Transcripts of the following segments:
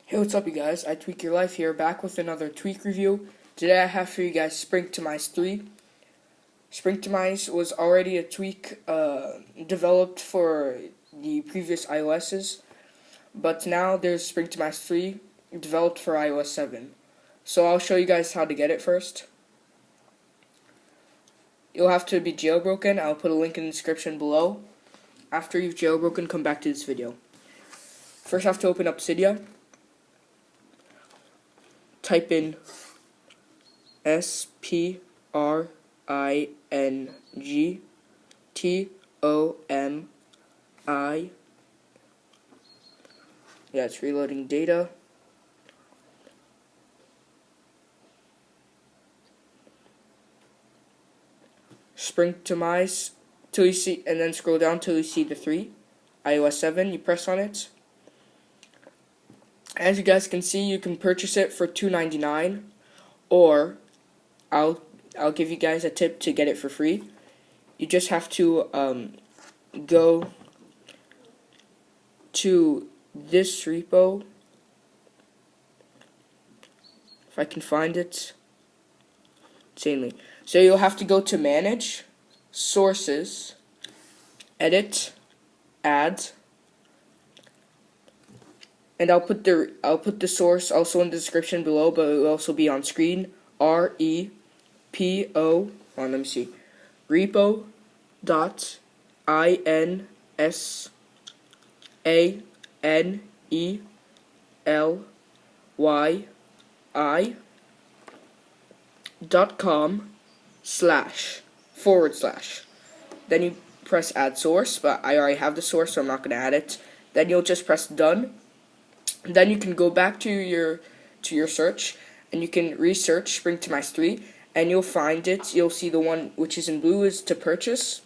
Hey, what's up, you guys? I Tweak Your Life here, back with another tweak review. Today I have for you guys Springtomize 3. Springtomize was already a tweak developed for the previous iOS's, but now there's Springtomize 3 developed for iOS 7. So I'll show you guys how to get it first. You'll have to be jailbroken. I'll put a link in the description below. After you've jailbroken, come back to this video. First I have to open up Cydia. Type in Springtomi. Yeah, it's reloading data. Springtomize till you see, and then scroll down till you see the 3. iOS 7. You press on it. As you guys can see, you can purchase it for $2.99, or I'll give you guys a tip to get it for free. You just have to go to this repo, if I can find it. Insanely. So you'll have to go to Manage, Sources, Edit, Add. And I'll put the source also in the description below, but it will also be on screen. Repo. Let me see. Repo.inelyi.com//. Then you press add source, but I already have the source, so I'm not going to add it. Then you'll just press done. Then you can go back to your search, and you can research Springtomize 3, and you'll find it. You'll see the one which is in blue is to purchase,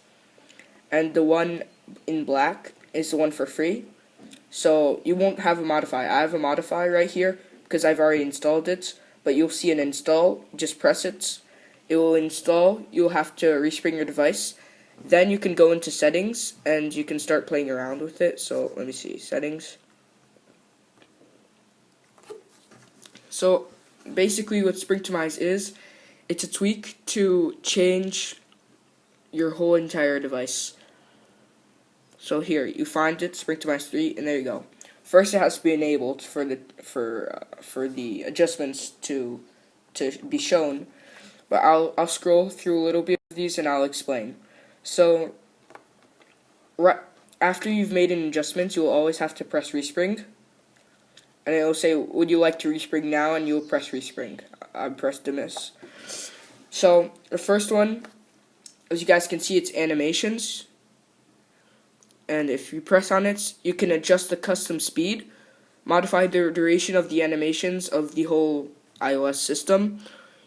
and the one in black is the one for free. So you won't have a modify. I have a modify right here because I've already installed it, but you'll see an install. Just press it. It will install. You'll have to respring your device. Then you can go into settings, and you can start playing around with it. So let me see, settings. So basically what Springtomize is, it's a tweak to change your whole entire device. So here, you find it, Springtomize 3, and there you go. First it has to be enabled for the adjustments to be shown. But I'll scroll through a little bit of these and I'll explain. So after you've made an adjustment, you'll always have to press respring. And it will say, would you like to respring now? And you'll press respring. I pressed the miss. So the first one, as you guys can see, it's animations. And if you press on it, you can adjust the custom speed, modify the duration of the animations of the whole iOS system.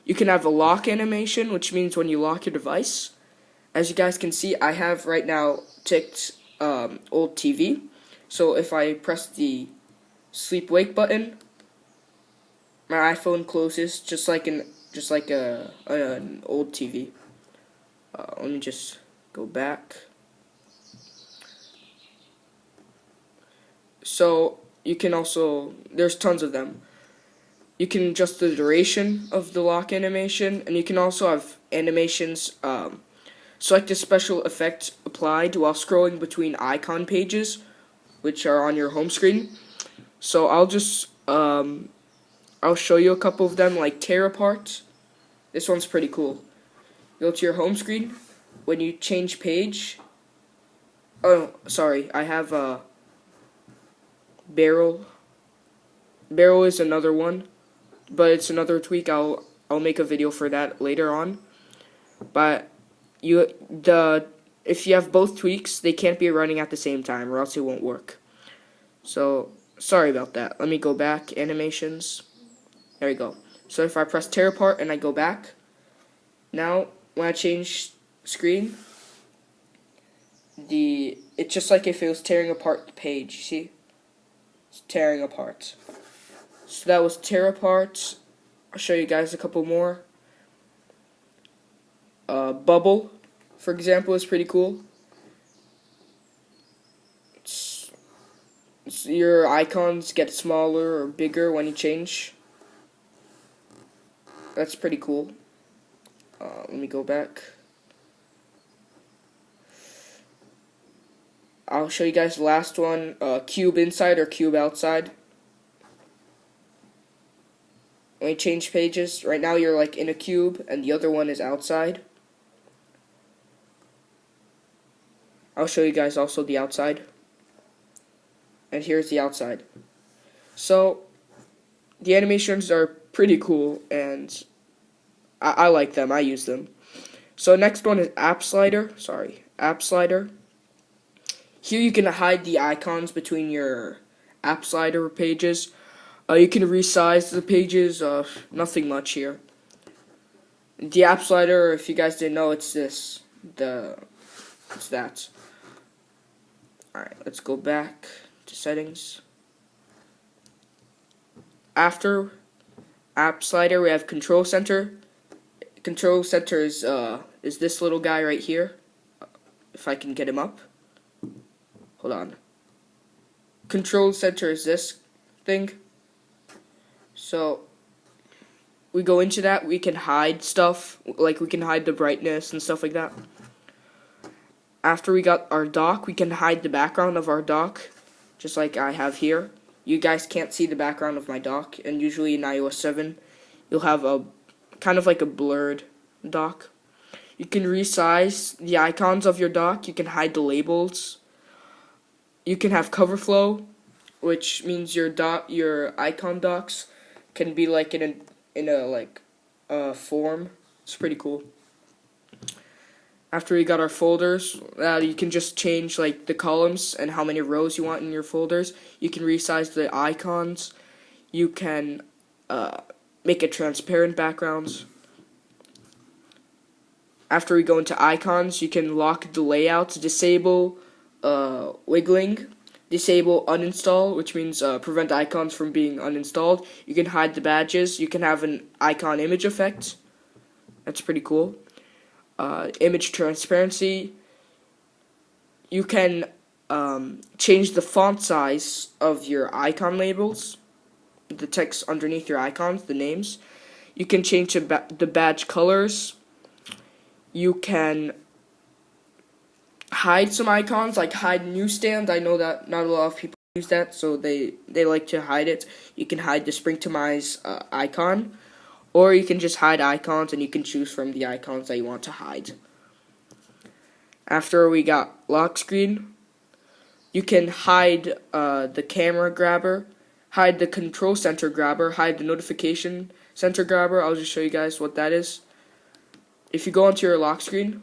You can have a lock animation, which means when you lock your device. As you guys can see, I have right now ticked old TV. So if I press the sleep wake button, my iPhone closes just like an old TV. Let me just go back. So you can also, there's tons of them. You can adjust the duration of the lock animation, and you can also have animations. Select a special effect applied while scrolling between icon pages, which are on your home screen. So I'll show you a couple of them, like tear apart. This one's pretty cool. Go to your home screen. When you change page, oh sorry, I have barrel. Barrel is another one, but it's another tweak. I'll make a video for that later on. But if you have both tweaks, they can't be running at the same time, or else it won't work. So sorry about that. Let me go back. Animations. There we go. So if I press tear apart and I go back, now when I change screen, it's just like if it was tearing apart the page. You see? It's tearing apart. So that was tear apart. I'll show you guys a couple more. Bubble, for example, is pretty cool. It's your icons get smaller or bigger when you change. That's pretty cool. Let me go back. I'll show you guys the last one, cube inside or cube outside. When you change pages, right now you're like in a cube and the other one is outside. I'll show you guys also the outside. And here's the outside. So, the animations are pretty cool and I like them, I use them. So next one is App Slider. Here you can hide the icons between your App Slider pages. You can resize the pages, nothing much here. The App Slider, if you guys didn't know, it's this. It's that. Alright, let's go back to settings. After App Slider, we have Control Center. Control Center is this little guy right here. If I can get him up. Hold on. Control Center is this thing. So, we go into that, we can hide stuff, like we can hide the brightness and stuff like that. After we got our dock, we can hide the background of our dock, just like I have here. You guys can't see the background of my dock, and usually in iOS 7, you'll have a kind of like a blurred dock. You can resize the icons of your dock, you can hide the labels. You can have cover flow, which means your icon docks can be like in a form. It's pretty cool. After we got our folders, you can just change like the columns and how many rows you want in your folders. You can resize the icons. You can make it transparent backgrounds. After we go into icons, you can lock the layouts, disable wiggling, disable uninstall, which means prevent icons from being uninstalled. You can hide the badges. You can have an icon image effect. That's pretty cool. Image transparency. You can change the font size of your icon labels, the text underneath your icons, the names. You can change the badge colors. You can hide some icons, like hide newsstand. I know that not a lot of people use that, so they like to hide it. You can hide the Springtomize icon, or you can just hide icons and you can choose from the icons that you want to hide. After we got lock screen, you can hide the camera grabber, hide the control center grabber, hide the notification center grabber. I'll just show you guys what that is. If you go onto your lock screen,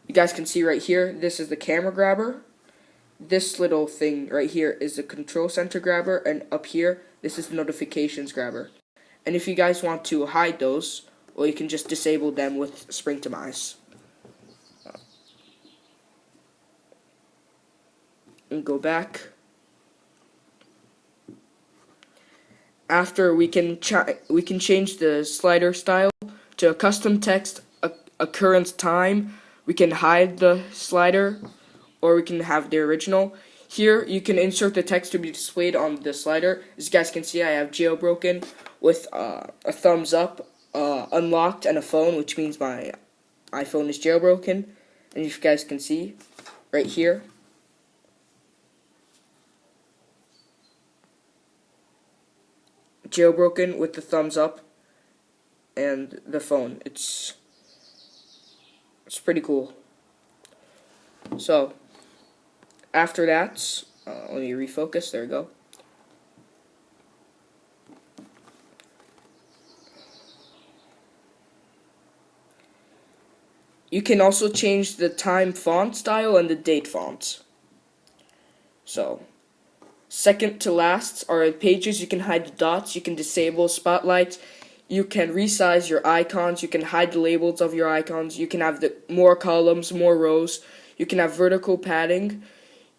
you guys can see right here, this is the camera grabber. This little thing right here is the control center grabber, and up here, this is the notifications grabber. And if you guys want to hide those, well, you can just disable them with Springtomize. And go back. After we can change the slider style to a custom text, a current time. We can hide the slider, or we can have the original. Here, you can insert the text to be displayed on the slider. As you guys can see, I have jailbroken with a thumbs up, unlocked, and a phone, which means my iPhone is jailbroken. And if you guys can see, right here, jailbroken with the thumbs up and the phone. It's pretty cool. So, after that, let me refocus. There we go. You can also change the time font style and the date font. So, second to last are pages. You can hide the dots. You can disable spotlight. You can resize your icons. You can hide the labels of your icons. You can have more columns, more rows. You can have vertical padding.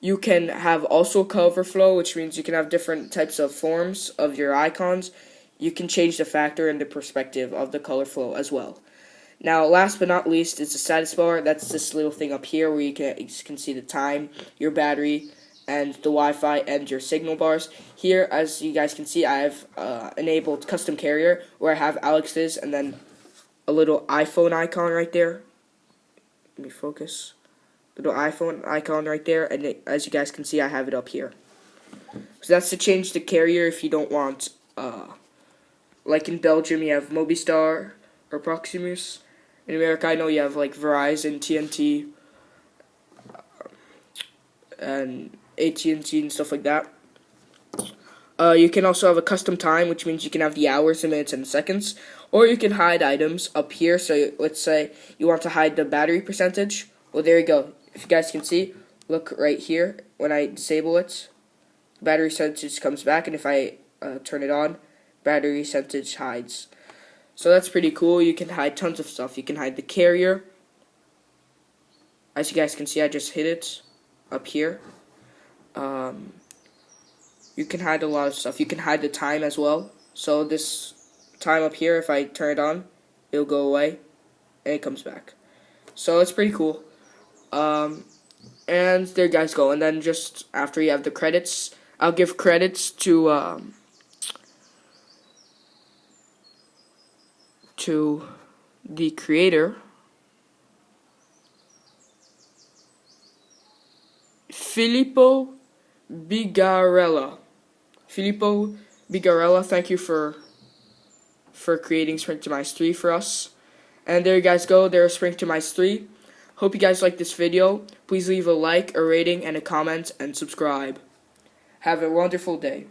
You can have also cover flow, which means you can have different types of forms of your icons. You can change the factor and the perspective of the color flow as well. Now, last but not least is the status bar. That's this little thing up here where you can see the time, your battery, and the Wi-Fi and your signal bars. Here, as you guys can see, I have enabled custom carrier, where I have Alex's and then a little iPhone icon right there. Let me focus. Little iPhone icon right there, and as you guys can see, I have it up here. So that's to change the carrier if you don't want, like in Belgium, you have Mobistar or Proximus. In America, I know you have like Verizon, TNT, and AT&T and stuff like that. You can also have a custom time, which means you can have the hours, the minutes, and the seconds. Or you can hide items up here. So let's say you want to hide the battery percentage. Well, there you go. If you guys can see, look right here. When I disable it, the battery percentage comes back. And if I turn it on, battery percentage hides. So that's pretty cool. You can hide tons of stuff. You can hide the carrier. As you guys can see, I just hit it up here. You can hide a lot of stuff. You can hide the time as well. So this time up here, if I turn it on, it'll go away and it comes back. So it's pretty cool. And there you guys go. And then just after you have the credits, I'll give credits to the creator, Filippo Bigarella. Filippo Bigarella, thank you for creating Springtomize 3 for us. And there you guys go. There's Springtomize 3. Hope you guys like this video. Please leave a like, a rating, and a comment, and subscribe. Have a wonderful day.